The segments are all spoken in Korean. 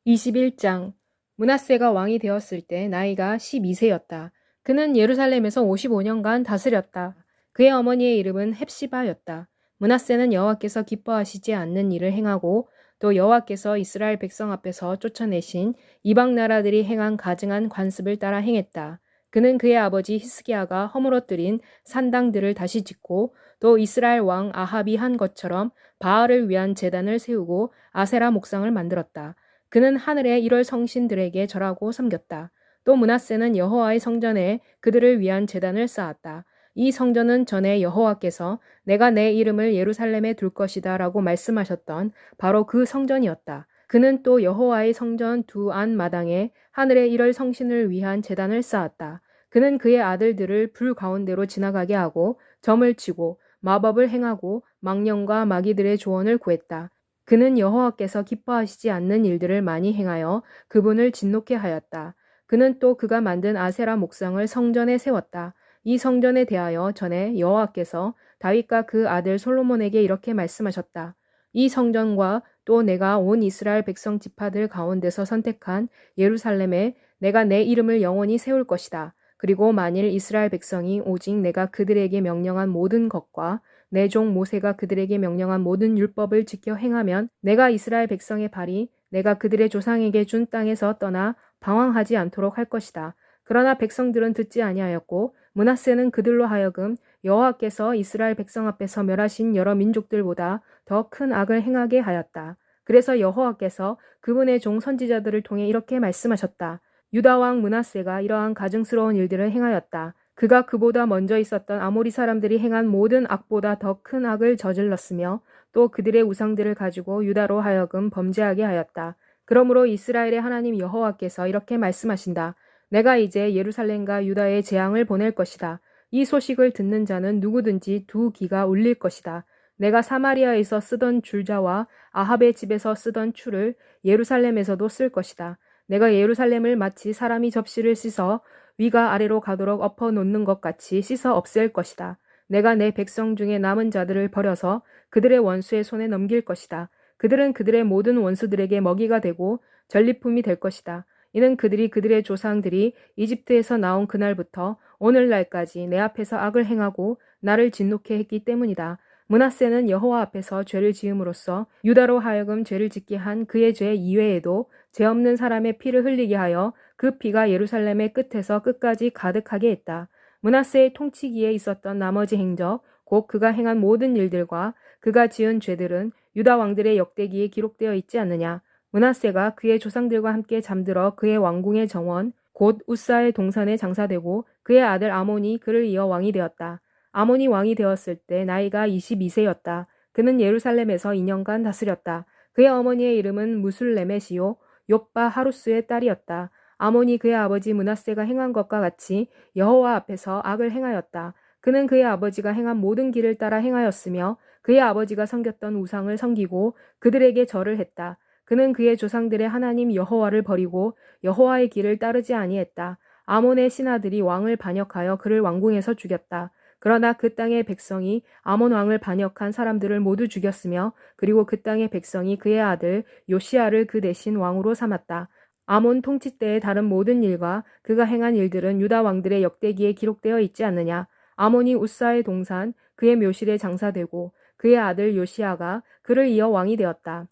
21장 므낫세가 왕이 되었을 때 나이가 12세였다. 그는 예루살렘에서 55년간 다스렸다. 그의 어머니의 이름은 헵시바였다. 므낫세는 여호와께서 기뻐하시지 않는 일을 행하고 또 여호와께서 이스라엘 백성 앞에서 쫓아내신 이방 나라들이 행한 가증한 관습을 따라 행했다. 그는 그의 아버지 히스기야가 허물어뜨린 산당들을 다시 짓고 또 이스라엘 왕 아합이 한 것처럼 바알을 위한 제단을 세우고 아세라 목상을 만들었다. 그는 하늘의 일월 성신들에게 절하고 섬겼다. 또 므낫세는 여호와의 성전에 그들을 위한 제단을 쌓았다. 이 성전은 전에 여호와께서 내가 내 이름을 예루살렘에 둘 것이다 라고 말씀하셨던 바로 그 성전이었다. 그는 또 여호와의 성전 두 안 마당에 하늘의 일월 성신을 위한 제단을 쌓았다. 그는 그의 아들들을 불 가운데로 지나가게 하고 점을 치고 마법을 행하고 망령과 마귀들의 조언을 구했다. 그는 여호와께서 기뻐하시지 않는 일들을 많이 행하여 그분을 진노케 하였다. 그는 또 그가 만든 아세라 목상을 성전에 세웠다. 이 성전에 대하여 전에 여호와께서 다윗과 그 아들 솔로몬에게 이렇게 말씀하셨다. 이 성전과 또 내가 온 이스라엘 백성 지파들 가운데서 선택한 예루살렘에 내가 내 이름을 영원히 세울 것이다. 그리고 만일 이스라엘 백성이 오직 내가 그들에게 명령한 모든 것과 내 종 모세가 그들에게 명령한 모든 율법을 지켜 행하면 내가 이스라엘 백성의 발이 내가 그들의 조상에게 준 땅에서 떠나 방황하지 않도록 할 것이다. 그러나 백성들은 듣지 아니하였고 므낫세는 그들로 하여금 여호와께서 이스라엘 백성 앞에서 멸하신 여러 민족들보다 더 큰 악을 행하게 하였다. 그래서 여호와께서 그분의 종 선지자들을 통해 이렇게 말씀하셨다. 유다 왕 므낫세가 이러한 가증스러운 일들을 행하였다. 그가 그보다 먼저 있었던 아모리 사람들이 행한 모든 악보다 더 큰 악을 저질렀으며 또 그들의 우상들을 가지고 유다로 하여금 범죄하게 하였다. 그러므로 이스라엘의 하나님 여호와께서 이렇게 말씀하신다. 내가 이제 예루살렘과 유다에 재앙을 보낼 것이다. 이 소식을 듣는 자는 누구든지 두 귀가 울릴 것이다. 내가 사마리아에서 쓰던 줄자와 아합의 집에서 쓰던 추를 예루살렘에서도 쓸 것이다. 내가 예루살렘을 마치 사람이 접시를 씻어 위가 아래로 가도록 엎어 놓는 것 같이 씻어 없앨 것이다. 내가 내 백성 중에 남은 자들을 버려서 그들의 원수의 손에 넘길 것이다. 그들은 그들의 모든 원수들에게 먹이가 되고 전리품이 될 것이다. 이는 그들이 그들의 조상들이 이집트에서 나온 그날부터 오늘날까지 내 앞에서 악을 행하고 나를 진노케 했기 때문이다. 므낫세는 여호와 앞에서 죄를 지음으로써 유다로 하여금 죄를 짓게 한 그의 죄 이외에도 죄 없는 사람의 피를 흘리게 하여 그 피가 예루살렘의 끝에서 끝까지 가득하게 했다. 므낫세의 통치기에 있었던 나머지 행적, 곧 그가 행한 모든 일들과 그가 지은 죄들은 유다 왕들의 역대기에 기록되어 있지 않느냐. 므낫세가 그의 조상들과 함께 잠들어 그의 왕궁의 정원, 곧 우사의 동산에 장사되고 그의 아들 아몬이 그를 이어 왕이 되었다. 아몬이 왕이 되었을 때 나이가 22세였다. 그는 예루살렘에서 2년간 다스렸다. 그의 어머니의 이름은 무술레메시요 욥바 하루스의 딸이었다. 아몬이 그의 아버지 므낫세가 행한 것과 같이 여호와 앞에서 악을 행하였다. 그는 그의 아버지가 행한 모든 길을 따라 행하였으며 그의 아버지가 섬겼던 우상을 섬기고 그들에게 절을 했다. 그는 그의 조상들의 하나님 여호와를 버리고 여호와의 길을 따르지 아니했다. 아몬의 신하들이 왕을 반역하여 그를 왕궁에서 죽였다. 그러나 그 땅의 백성이 아몬 왕을 반역한 사람들을 모두 죽였으며 그리고 그 땅의 백성이 그의 아들 요시야를 그 대신 왕으로 삼았다. 아몬 통치 때의 다른 모든 일과 그가 행한 일들은 유다 왕들의 역대기에 기록되어 있지 않느냐. 아몬이 우사의 동산 그의 묘실에 장사되고 그의 아들 요시야가 그를 이어 왕이 되었다.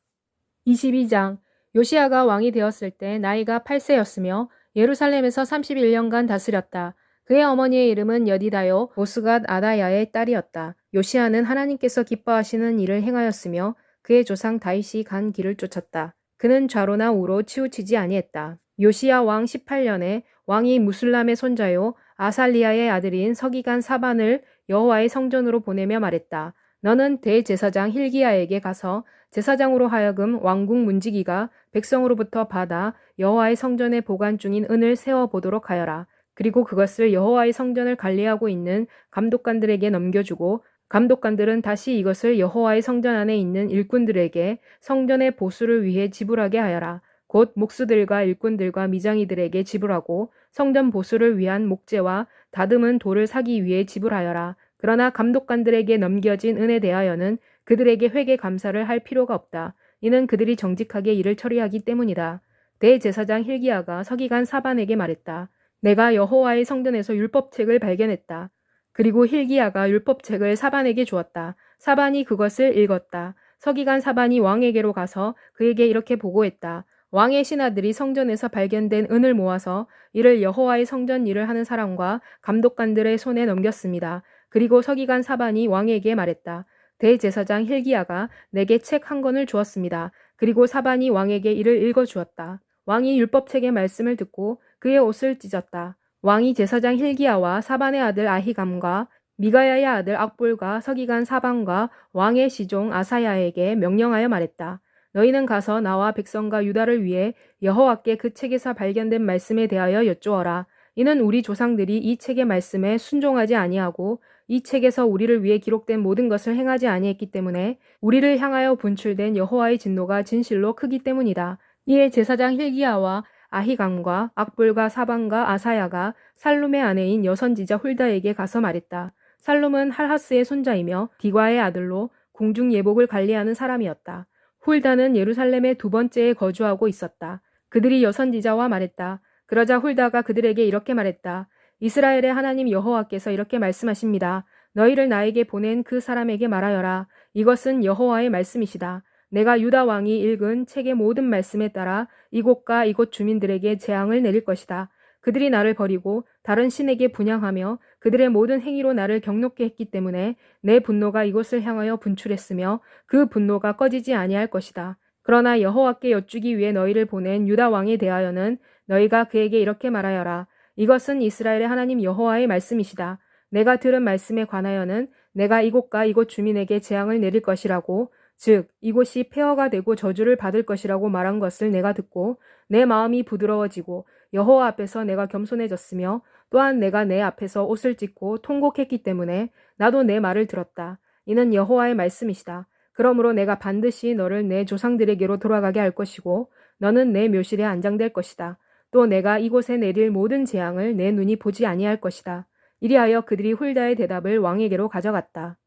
22장 요시야가 왕이 되었을 때 나이가 8세였으며 예루살렘에서 31년간 다스렸다. 그의 어머니의 이름은 여디다요 보스갓 아다야의 딸이었다. 요시야는 하나님께서 기뻐하시는 일을 행하였으며 그의 조상 다윗이 간 길을 쫓았다. 그는 좌로나 우로 치우치지 아니했다. 요시야 왕 18년에 왕이 무술람의 손자요 아살리야의 아들인 서기관 사반을 여호와의 성전으로 보내며 말했다. 너는 대제사장 힐기야에게 가서 제사장으로 하여금 왕궁 문지기가 백성으로부터 받아 여호와의 성전에 보관 중인 은을 세워보도록 하여라. 그리고 그것을 여호와의 성전을 관리하고 있는 감독관들에게 넘겨주고 감독관들은 다시 이것을 여호와의 성전 안에 있는 일꾼들에게 성전의 보수를 위해 지불하게 하여라. 곧 목수들과 일꾼들과 미장이들에게 지불하고 성전 보수를 위한 목재와 다듬은 돌을 사기 위해 지불하여라. 그러나 감독관들에게 넘겨진 은에 대하여는 그들에게 회계 감사를 할 필요가 없다. 이는 그들이 정직하게 일을 처리하기 때문이다. 대제사장 hil기야가 서기관 사반에게 말했다. 내가 여호와의 성전에서 율법책을 발견했다. 그리고 hil기야가 율법책을 사반에게 주었다. 사반이 그것을 읽었다. 서기관 사반이 왕에게로 가서 그에게 이렇게 보고했다. 왕의 신하들이 성전에서 발견된 은을 모아서 이를 여호와의 성전 일을 하는 사람과 감독관들의 손에 넘겼습니다. 그리고 서기관 사반이 왕에게 말했다. 대제사장 hil기야가 내게 책 한 권을 주었습니다. 그리고 사반이 왕에게 이를 읽어주었다. 왕이 율법책의 말씀을 듣고 그의 옷을 찢었다. 왕이 제사장 hil기야와 사반의 아들 아히감과 미가야의 아들 악볼과 서기관 사반과 왕의 시종 아사야에게 명령하여 말했다. 너희는 가서 나와 백성과 유다를 위해 여호와께 그 책에서 발견된 말씀에 대하여 여쭈어라. 이는 우리 조상들이 이 책의 말씀에 순종하지 아니하고 이 책에서 우리를 위해 기록된 모든 것을 행하지 아니했기 때문에 우리를 향하여 분출된 여호와의 진노가 진실로 크기 때문이다. 이에 제사장 hil기야와 아히감과 악볼과 사반과 아사야가 살룸의 아내인 여선지자 훌다에게 가서 말했다. 살룸은 할하스의 손자이며 디과의 아들로 궁중 예복을 관리하는 사람이었다. 훌다는 예루살렘의 두 번째에 거주하고 있었다. 그들이 여선지자와 말했다. 그러자 훌다가 그들에게 이렇게 말했다. 이스라엘의 하나님 여호와께서 이렇게 말씀하십니다. 너희를 나에게 보낸 그 사람에게 말하여라. 이것은 여호와의 말씀이시다. 내가 유다 왕이 읽은 책의 모든 말씀에 따라 이곳과 이곳 주민들에게 재앙을 내릴 것이다. 그들이 나를 버리고 다른 신에게 분향하며 그들의 모든 행위로 나를 경노케 했기 때문에 내 분노가 이곳을 향하여 분출했으며 그 분노가 꺼지지 아니할 것이다. 그러나 여호와께 여쭈기 위해 너희를 보낸 유다 왕에 대하여는 너희가 그에게 이렇게 말하여라. 이것은 이스라엘의 하나님 여호와의 말씀이시다. 내가 들은 말씀에 관하여는 내가 이곳과 이곳 주민에게 재앙을 내릴 것이라고 즉 이곳이 폐허가 되고 저주를 받을 것이라고 말한 것을 내가 듣고 내 마음이 부드러워지고 여호와 앞에서 내가 겸손해졌으며 또한 내가 내 앞에서 옷을 찢고 통곡했기 때문에 나도 내 말을 들었다. 이는 여호와의 말씀이시다. 그러므로 내가 반드시 너를 내 조상들에게로 돌아가게 할 것이고 너는 내 묘실에 안장될 것이다. 또 내가 이곳에 내릴 모든 재앙을 내 눈이 보지 아니할 것이다. 이리하여 그들이 훌다의 대답을 왕에게로 가져갔다.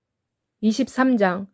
23장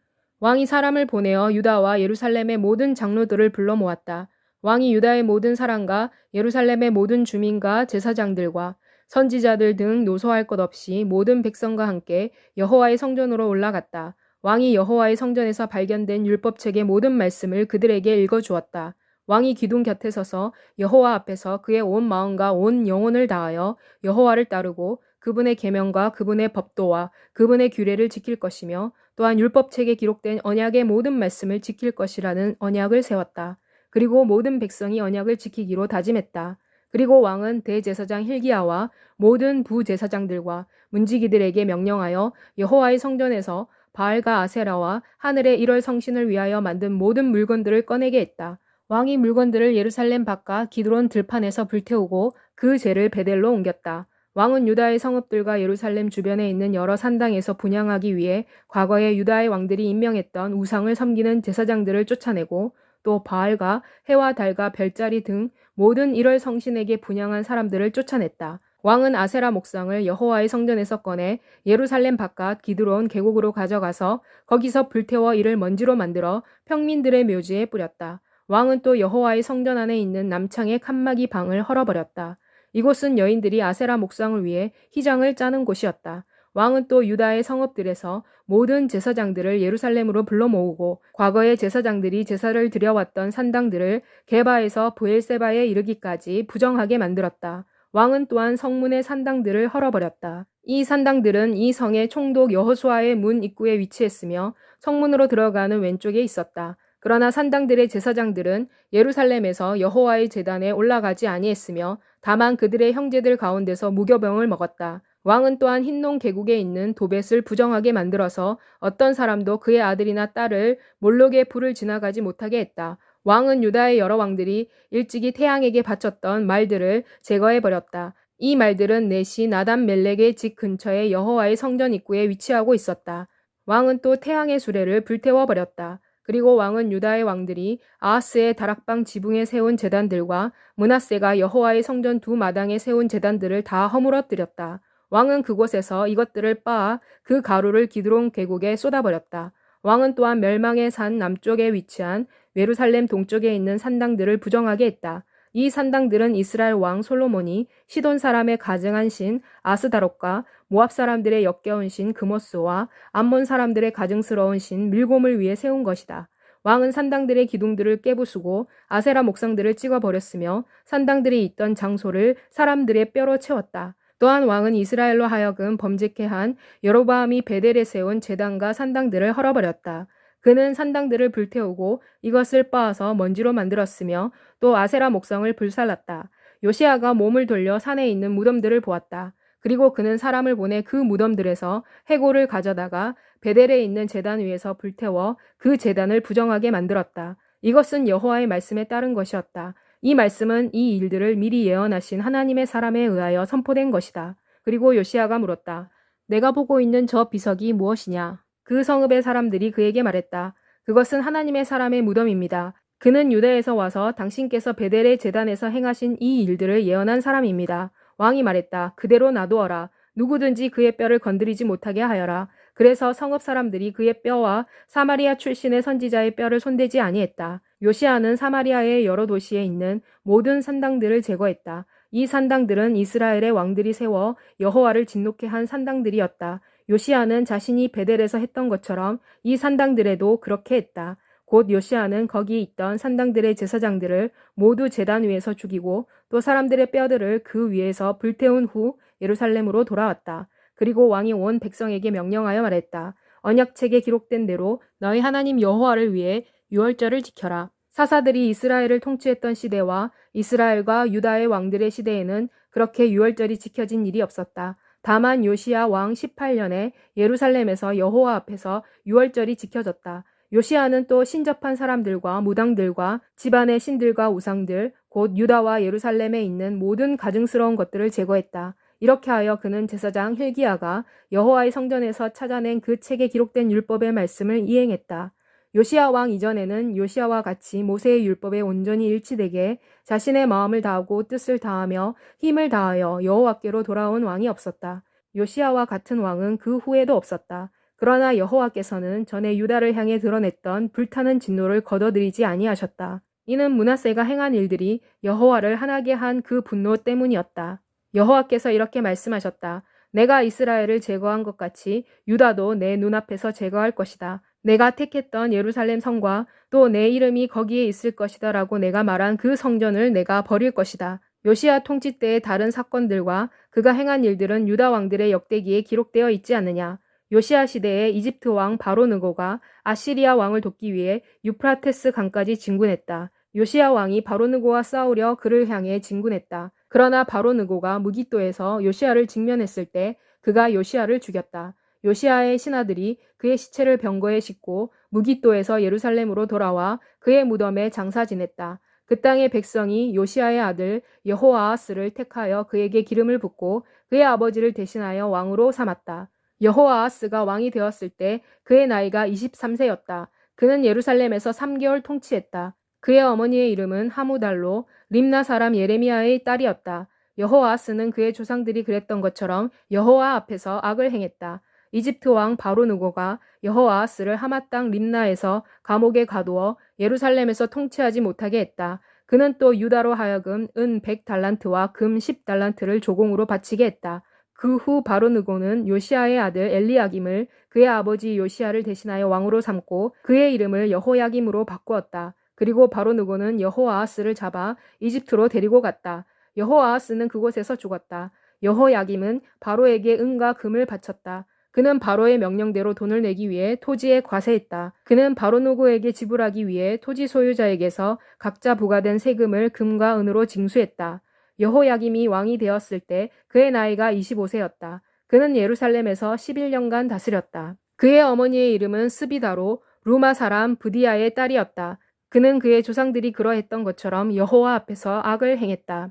왕이 사람을 보내어 유다와 예루살렘의 모든 장로들을 불러 모았다. 왕이 유다의 모든 사람과 예루살렘의 모든 주민과 제사장들과 선지자들 등 노소할 것 없이 모든 백성과 함께 여호와의 성전으로 올라갔다. 왕이 여호와의 성전에서 발견된 율법책의 모든 말씀을 그들에게 읽어주었다. 왕이 기둥 곁에 서서 여호와 앞에서 그의 온 마음과 온 영혼을 다하여 여호와를 따르고 그분의 계명과 그분의 법도와 그분의 규례를 지킬 것이며 또한 율법책에 기록된 언약의 모든 말씀을 지킬 것이라는 언약을 세웠다. 그리고 모든 백성이 언약을 지키기로 다짐했다. 그리고 왕은 대제사장 hil기야와 모든 부제사장들과 문지기들에게 명령하여 여호와의 성전에서 바알과 아세라와 하늘의 1월 성신을 위하여 만든 모든 물건들을 꺼내게 했다. 왕이 물건들을 예루살렘 바깥 기드론 들판에서 불태우고 그 죄를 베델로 옮겼다. 왕은 유다의 성읍들과 예루살렘 주변에 있는 여러 산당에서 분향하기 위해 과거에 유다의 왕들이 임명했던 우상을 섬기는 제사장들을 쫓아내고 또 바알과 해와 달과 별자리 등 모든 1월 성신에게 분향한 사람들을 쫓아냈다. 왕은 아세라 목상을 여호와의 성전에서 꺼내 예루살렘 바깥 기드론 계곡으로 가져가서 거기서 불태워 이를 먼지로 만들어 평민들의 묘지에 뿌렸다. 왕은 또 여호와의 성전 안에 있는 남창의 칸막이 방을 헐어버렸다. 이곳은 여인들이 아세라 목상을 위해 휘장을 짜는 곳이었다. 왕은 또 유다의 성읍들에서 모든 제사장들을 예루살렘으로 불러 모으고 과거의 제사장들이 제사를 드려왔던 산당들을 게바에서 브엘세바에 이르기까지 부정하게 만들었다. 왕은 또한 성문의 산당들을 헐어버렸다. 이 산당들은 이 성의 총독 여호수아의 문 입구에 위치했으며 성문으로 들어가는 왼쪽에 있었다. 그러나 산당들의 제사장들은 예루살렘에서 여호와의 제단에 올라가지 아니했으며 다만 그들의 형제들 가운데서 무교병을 먹었다. 왕은 또한 흰농 계곡에 있는 도벳을 부정하게 만들어서 어떤 사람도 그의 아들이나 딸을 몰록의 불을 지나가지 못하게 했다. 왕은 유다의 여러 왕들이 일찍이 태양에게 바쳤던 말들을 제거해버렸다. 이 말들은 넷이 나단 멜렉의 집 근처에 여호와의 성전 입구에 위치하고 있었다. 왕은 또 태양의 수레를 불태워버렸다. 그리고 왕은 유다의 왕들이 아하스의 다락방 지붕에 세운 제단들과 므낫세가 여호와의 성전 두 마당에 세운 제단들을 다 허물어뜨렸다. 왕은 그곳에서 이것들을 빻아 그 가루를 기드론 계곡에 쏟아버렸다. 왕은 또한 멸망의 산 남쪽에 위치한 예루살렘 동쪽에 있는 산당들을 부정하게 했다. 이 산당들은 이스라엘 왕 솔로몬이 시돈 사람의 가증한 신 아스다롯과 모압 사람들의 역겨운 신 그모스와 암몬 사람들의 가증스러운 신 밀곰을 위해 세운 것이다. 왕은 산당들의 기둥들을 깨부수고 아세라 목상들을 찍어버렸으며 산당들이 있던 장소를 사람들의 뼈로 채웠다. 또한 왕은 이스라엘로 하여금 범죄케 한 여로보암이 베델에 세운 제단과 산당들을 헐어버렸다. 그는 산당들을 불태우고 이것을 빻아서 먼지로 만들었으며 또 아세라 목성을 불살랐다. 요시야가 몸을 돌려 산에 있는 무덤들을 보았다. 그리고 그는 사람을 보내 그 무덤들에서 해골을 가져다가 베델에 있는 제단 위에서 불태워 그 제단을 부정하게 만들었다. 이것은 여호와의 말씀에 따른 것이었다. 이 말씀은 이 일들을 미리 예언하신 하나님의 사람에 의하여 선포된 것이다. 그리고 요시야가 물었다. 내가 보고 있는 저 비석이 무엇이냐? 그 성읍의 사람들이 그에게 말했다. 그것은 하나님의 사람의 무덤입니다. 그는 유다에서 와서 당신께서 베델의 제단에서 행하신 이 일들을 예언한 사람입니다. 왕이 말했다. 그대로 놔두어라. 누구든지 그의 뼈를 건드리지 못하게 하여라. 그래서 성읍 사람들이 그의 뼈와 사마리아 출신의 선지자의 뼈를 손대지 아니했다. 요시야는 사마리아의 여러 도시에 있는 모든 산당들을 제거했다. 이 산당들은 이스라엘의 왕들이 세워 여호와를 진노케 한 산당들이었다. 요시야는 자신이 베델에서 했던 것처럼 이 산당들에도 그렇게 했다. 곧 요시야는 거기 있던 산당들의 제사장들을 모두 제단 위에서 죽이고 또 사람들의 뼈들을 그 위에서 불태운 후 예루살렘으로 돌아왔다. 그리고 왕이 온 백성에게 명령하여 말했다. 언약책에 기록된 대로 너희 하나님 여호와를 위해 유월절을 지켜라. 사사들이 이스라엘을 통치했던 시대와 이스라엘과 유다의 왕들의 시대에는 그렇게 유월절이 지켜진 일이 없었다. 다만 요시야 왕 18년에 예루살렘에서 여호와 앞에서 유월절이 지켜졌다. 요시야는 또 신접한 사람들과 무당들과 집안의 신들과 우상들, 곧 유다와 예루살렘에 있는 모든 가증스러운 것들을 제거했다. 이렇게 하여 그는 제사장 hil기야가 여호와의 성전에서 찾아낸 그 책에 기록된 율법의 말씀을 이행했다. 요시야 왕 이전에는 요시야와 같이 모세의 율법에 온전히 일치되게 자신의 마음을 다하고 뜻을 다하며 힘을 다하여 여호와께로 돌아온 왕이 없었다. 요시야와 같은 왕은 그 후에도 없었다. 그러나 여호와께서는 전에 유다를 향해 드러냈던 불타는 진노를 거둬들이지 아니하셨다. 이는 므낫세가 행한 일들이 여호와를 화나게 한 그 분노 때문이었다. 여호와께서 이렇게 말씀하셨다. 내가 이스라엘을 제거한 것 같이 유다도 내 눈앞에서 제거할 것이다. 내가 택했던 예루살렘 성과 또 내 이름이 거기에 있을 것이다 라고 내가 말한 그 성전을 내가 버릴 것이다. 요시야 통치 때의 다른 사건들과 그가 행한 일들은 유다 왕들의 역대기에 기록되어 있지 않느냐. 요시야 시대에 이집트 왕 바로느고가 아시리아 왕을 돕기 위해 유프라테스 강까지 진군했다. 요시야 왕이 바로느고와 싸우려 그를 향해 진군했다. 그러나 바로느고가 무깃도에서 요시야를 직면했을 때 그가 요시야를 죽였다. 요시야의 신하들이 그의 시체를 병거에 싣고 무깃도에서 예루살렘으로 돌아와 그의 무덤에 장사 지냈다. 그 땅의 백성이 요시야의 아들 여호아하스를 택하여 그에게 기름을 붓고 그의 아버지를 대신하여 왕으로 삼았다. 여호아하스가 왕이 되었을 때 그의 나이가 23세였다. 그는 예루살렘에서 3개월 통치했다. 그의 어머니의 이름은 하무달로 림나 사람 예레미야의 딸이었다. 여호아하스는 그의 조상들이 그랬던 것처럼 여호와 앞에서 악을 행했다. 이집트 왕 바로느고가 여호아하스를 하마 땅 림나에서 감옥에 가두어 예루살렘에서 통치하지 못하게 했다. 그는 또 유다로 하여금 은 100달란트와 금 10달란트를 조공으로 바치게 했다. 그 후 바로느고는 요시야의 아들 엘리야김을 그의 아버지 요시야를 대신하여 왕으로 삼고 그의 이름을 여호야김으로 바꾸었다. 그리고 바로느고는 여호아하스를 잡아 이집트로 데리고 갔다. 여호아하스는 그곳에서 죽었다. 여호야김은 바로에게 은과 금을 바쳤다. 그는 바로의 명령대로 돈을 내기 위해 토지에 과세했다. 그는 바로느고에게 지불하기 위해 토지 소유자에게서 각자 부과된 세금을 금과 은으로 징수했다. 여호야김이 왕이 되었을 때 그의 나이가 25세였다. 그는 예루살렘에서 11년간 다스렸다. 그의 어머니의 이름은 스비다로 루마 사람 브디아의 딸이었다. 그는 그의 조상들이 그러했던 것처럼 여호와 앞에서 악을 행했다.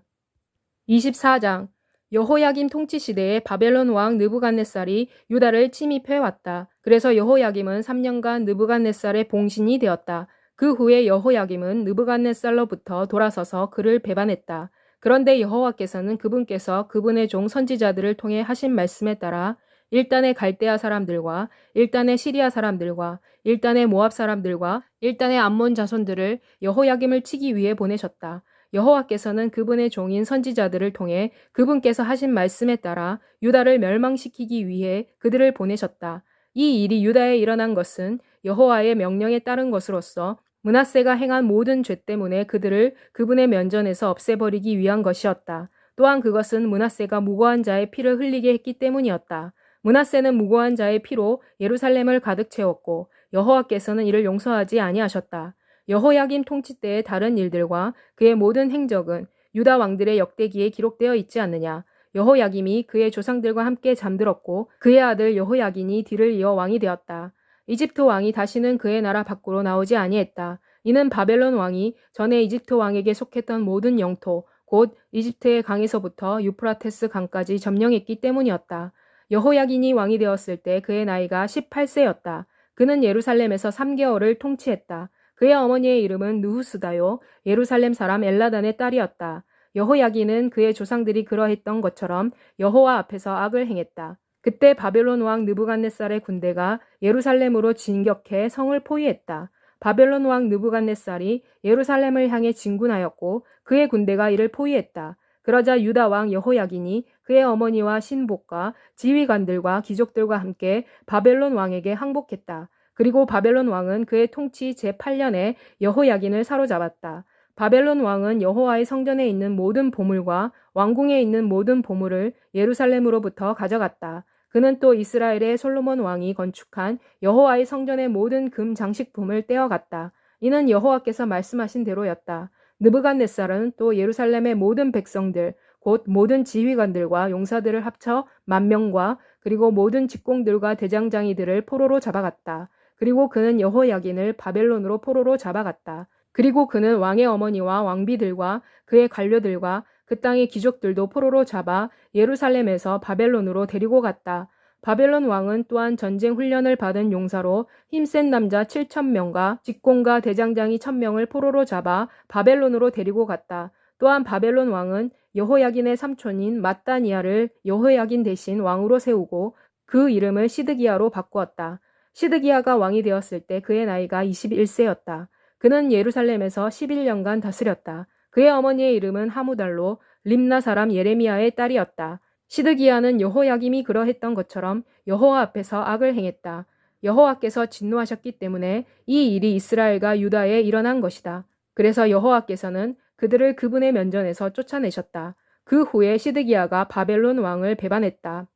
24장 여호야김 통치 시대에 바벨론 왕 느부갓네살이 유다를 침입해 왔다. 그래서 여호야김은 3년간 느부갓네살의 봉신이 되었다. 그 후에 여호야김은 느부갓네살로부터 돌아서서 그를 배반했다. 그런데 여호와께서는 그분께서 그분의 종 선지자들을 통해 하신 말씀에 따라 일단의 갈대아 사람들과 일단의 시리아 사람들과 일단의 모압 사람들과 일단의 암몬 자손들을 여호야김을 치기 위해 보내셨다. 여호와께서는 그분의 종인 선지자들을 통해 그분께서 하신 말씀에 따라 유다를 멸망시키기 위해 그들을 보내셨다. 이 일이 유다에 일어난 것은 여호와의 명령에 따른 것으로서 므낫세가 행한 모든 죄 때문에 그들을 그분의 면전에서 없애버리기 위한 것이었다. 또한 그것은 므낫세가 무고한 자의 피를 흘리게 했기 때문이었다. 므낫세는 무고한 자의 피로 예루살렘을 가득 채웠고 여호와께서는 이를 용서하지 아니하셨다. 여호야김 통치 때의 다른 일들과 그의 모든 행적은 유다 왕들의 역대기에 기록되어 있지 않느냐. 여호야김이 그의 조상들과 함께 잠들었고 그의 아들 여호야긴이 뒤를 이어 왕이 되었다. 이집트 왕이 다시는 그의 나라 밖으로 나오지 아니했다. 이는 바벨론 왕이 전에 이집트 왕에게 속했던 모든 영토, 곧 이집트의 강에서부터 유프라테스 강까지 점령했기 때문이었다. 여호야긴이 왕이 되었을 때 그의 나이가 18세였다. 그는 예루살렘에서 3개월을 통치했다. 그의 어머니의 이름은 느후스다요 예루살렘 사람 엘라단의 딸이었다. 여호야긴은 그의 조상들이 그러했던 것처럼 여호와 앞에서 악을 행했다. 그때 바벨론 왕 느부갓네살의 군대가 예루살렘으로 진격해 성을 포위했다. 바벨론 왕 느부갓네살이 예루살렘을 향해 진군하였고 그의 군대가 이를 포위했다. 그러자 유다 왕 여호야긴이 그의 어머니와 신복과 지휘관들과 귀족들과 함께 바벨론 왕에게 항복했다. 그리고 바벨론 왕은 그의 통치 제8년에 여호야긴을 사로잡았다. 바벨론 왕은 여호와의 성전에 있는 모든 보물과 왕궁에 있는 모든 보물을 예루살렘으로부터 가져갔다. 그는 또 이스라엘의 솔로몬 왕이 건축한 여호와의 성전의 모든 금 장식품을 떼어갔다. 이는 여호와께서 말씀하신 대로였다. 느부갓네살은 또 예루살렘의 모든 백성들, 곧 모든 지휘관들과 용사들을 합쳐 10,000명과 그리고 모든 직공들과 대장장이들을 포로로 잡아갔다. 그리고 그는 여호야긴을 바벨론으로 포로로 잡아갔다. 그리고 그는 왕의 어머니와 왕비들과 그의 관료들과 그 땅의 귀족들도 포로로 잡아 예루살렘에서 바벨론으로 데리고 갔다. 바벨론 왕은 또한 전쟁 훈련을 받은 용사로 힘센 남자 7,000명과 직공과 대장장이 1,000명을 포로로 잡아 바벨론으로 데리고 갔다. 또한 바벨론 왕은 여호야긴의 삼촌인 mat단이야를 여호야긴 대신 왕으로 세우고 그 이름을 시드기야로 바꾸었다. 시드기야가 왕이 되었을 때 그의 나이가 21세였다. 그는 예루살렘에서 11년간 다스렸다. 그의 어머니의 이름은 하무달로 림나 사람 예레미야의 딸이었다. 시드기야는 여호야김이 그러했던 것처럼 여호와 앞에서 악을 행했다. 여호와께서 진노하셨기 때문에 이 일이 이스라엘과 유다에 일어난 것이다. 그래서 여호와께서는 그들을 그분의 면전에서 쫓아내셨다. 그 후에 시드기야가 바벨론 왕을 배반했다.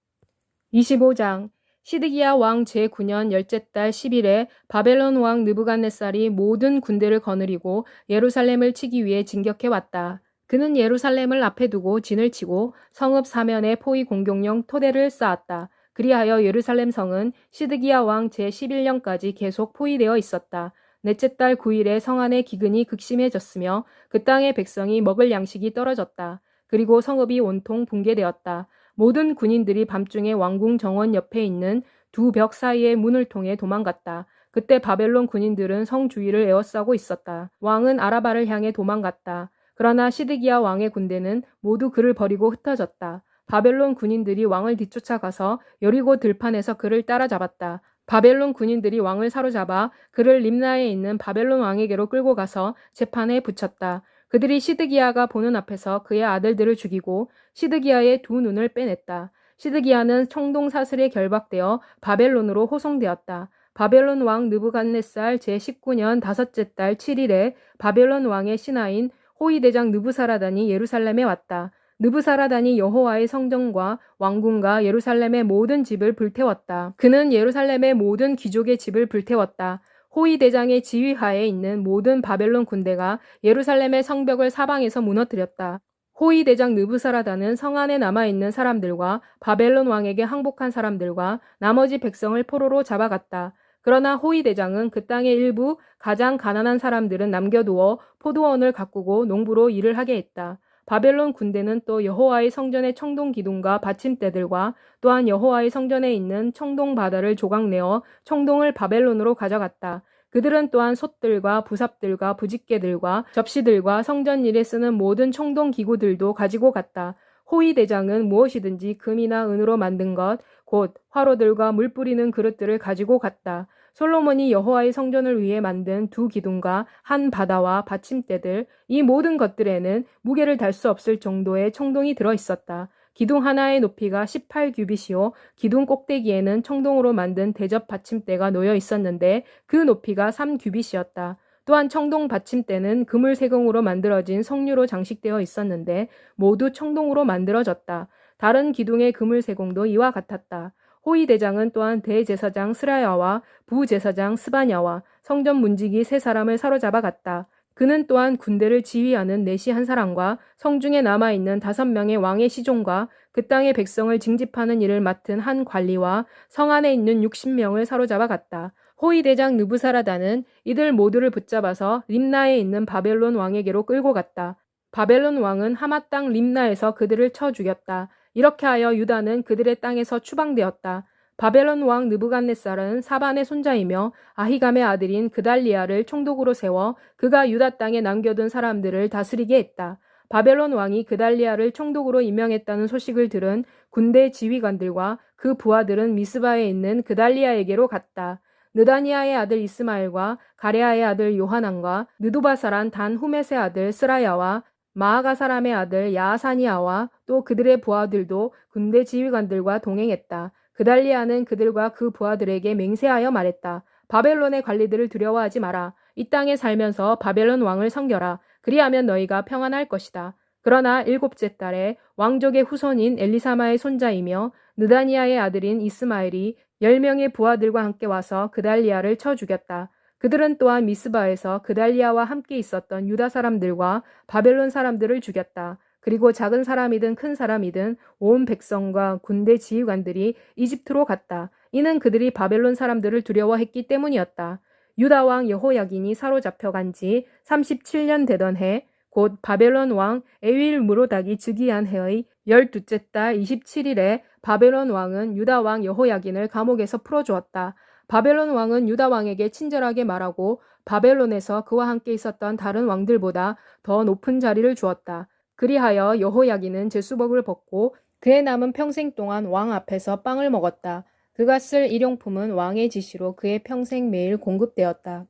25장 시드기야 왕 제9년 열째 달 10일에 바벨론 왕 느부갓네살이 모든 군대를 거느리고 예루살렘을 치기 위해 진격해 왔다. 그는 예루살렘을 앞에 두고 진을 치고 성읍 사면에 포위 공격용 토대를 쌓았다. 그리하여 예루살렘 성은 시드기야 왕 제11년까지 계속 포위되어 있었다. 넷째 달 9일에 성 안의 기근이 극심해졌으며 그 땅의 백성이 먹을 양식이 떨어졌다. 그리고 성읍이 온통 붕괴되었다. 모든 군인들이 밤중에 왕궁 정원 옆에 있는 두 벽 사이의 문을 통해 도망갔다. 그때 바벨론 군인들은 성 주위를 에워싸고 있었다. 왕은 아라바를 향해 도망갔다. 그러나 시드기야 왕의 군대는 모두 그를 버리고 흩어졌다. 바벨론 군인들이 왕을 뒤쫓아가서 여리고 들판에서 그를 따라잡았다. 바벨론 군인들이 왕을 사로잡아 그를 림나에 있는 바벨론 왕에게로 끌고 가서 재판에 붙였다. 그들이 시드기야가 보는 앞에서 그의 아들들을 죽이고 시드기야의 두 눈을 빼냈다. 시드기야는 청동 사슬에 결박되어 바벨론으로 호송되었다. 바벨론 왕 느부갓네살 제19년 다섯째 달 7일에 바벨론 왕의 신하인 호위대장 느부사라단이 예루살렘에 왔다. 느부사라단이 여호와의 성전과 왕궁과 예루살렘의 모든 집을 불태웠다. 그는 예루살렘의 모든 귀족의 집을 불태웠다. 호위대장의 지휘하에 있는 모든 바벨론 군대가 예루살렘의 성벽을 사방에서 무너뜨렸다. 호위대장 느부사라단은 성 안에 남아있는 사람들과 바벨론 왕에게 항복한 사람들과 나머지 백성을 포로로 잡아갔다. 그러나 호위대장은 그 땅의 일부 가장 가난한 사람들은 남겨두어 포도원을 가꾸고 농부로 일을 하게 했다. 바벨론 군대는 또 여호와의 성전의 청동 기둥과 받침대들과 또한 여호와의 성전에 있는 청동 바다를 조각내어 청동을 바벨론으로 가져갔다. 그들은 또한 솥들과 부삽들과 부집개들과 접시들과 성전 일에 쓰는 모든 청동 기구들도 가지고 갔다. 호위대장은 무엇이든지 금이나 은으로 만든 것, 곧 화로들과 물 뿌리는 그릇들을 가지고 갔다. 솔로몬이 여호와의 성전을 위해 만든 두 기둥과 한 바다와 받침대들, 이 모든 것들에는 무게를 달 수 없을 정도의 청동이 들어 있었다. 기둥 하나의 높이가 18규빗이요. 기둥 꼭대기에는 청동으로 만든 대접 받침대가 놓여 있었는데 그 높이가 3규빗이었다. 또한 청동 받침대는 그물 세공으로 만들어진 석류로 장식되어 있었는데 모두 청동으로 만들어졌다. 다른 기둥의 그물 세공도 이와 같았다. 호위 대장은 또한 대제사장 스라야와 부제사장 스바냐와 성전 문지기 세 사람을 사로잡아 갔다. 그는 또한 군대를 지휘하는 내시 한 사람과 성중에 남아있는 5명의 왕의 시종과 그 땅의 백성을 징집하는 일을 맡은 한 관리와 성 안에 있는 60명을 사로잡아 갔다. 호위 대장 느부사라다는 이들 모두를 붙잡아서 림나에 있는 바벨론 왕에게로 끌고 갔다. 바벨론 왕은 하마 땅 림나에서 그들을 쳐 죽였다. 이렇게 하여 유다는 그들의 땅에서 추방되었다. 바벨론 왕 느부갓네살은 사반의 손자이며 아히감의 아들인 그달리아를 총독으로 세워 그가 유다 땅에 남겨둔 사람들을 다스리게 했다. 바벨론 왕이 그달리아를 총독으로 임명했다는 소식을 들은 군대 지휘관들과 그 부하들은 미스바에 있는 그달리아에게로 갔다. 느다니아의 아들 이스마엘과 가레아의 아들 요하난과 느도바사란 단 후메스의 아들 스라야와 마아가 사람의 아들 야아사니아와 또 그들의 부하들도 군대 지휘관들과 동행했다. 그달리아는 그들과 그 부하들에게 맹세하여 말했다. 바벨론의 관리들을 두려워하지 마라. 이 땅에 살면서 바벨론 왕을 섬겨라. 그리하면 너희가 평안할 것이다. 그러나 7째 달에 왕족의 후손인 엘리사마의 손자이며 느다니아의 아들인 이스마엘이 10명의 부하들과 함께 와서 그달리아를 쳐 죽였다. 그들은 또한 미스바에서 그달리아와 함께 있었던 유다 사람들과 바벨론 사람들을 죽였다. 그리고 작은 사람이든 큰 사람이든 온 백성과 군대 지휘관들이 이집트로 갔다. 이는 그들이 바벨론 사람들을 두려워했기 때문이었다. 유다 왕 여호야긴이 사로잡혀간 지 37년 되던 해, 곧 바벨론 왕 에윌 무로닥이 즉위한 해의 12째 달 27일에 바벨론 왕은 유다 왕 여호야긴을 감옥에서 풀어주었다. 바벨론 왕은 유다 왕에게 친절하게 말하고 바벨론에서 그와 함께 있었던 다른 왕들보다 더 높은 자리를 주었다. 그리하여 여호야긴은 제수복을 벗고 그의 남은 평생 동안 왕 앞에서 빵을 먹었다. 그가 쓸 일용품은 왕의 지시로 그의 평생 매일 공급되었다.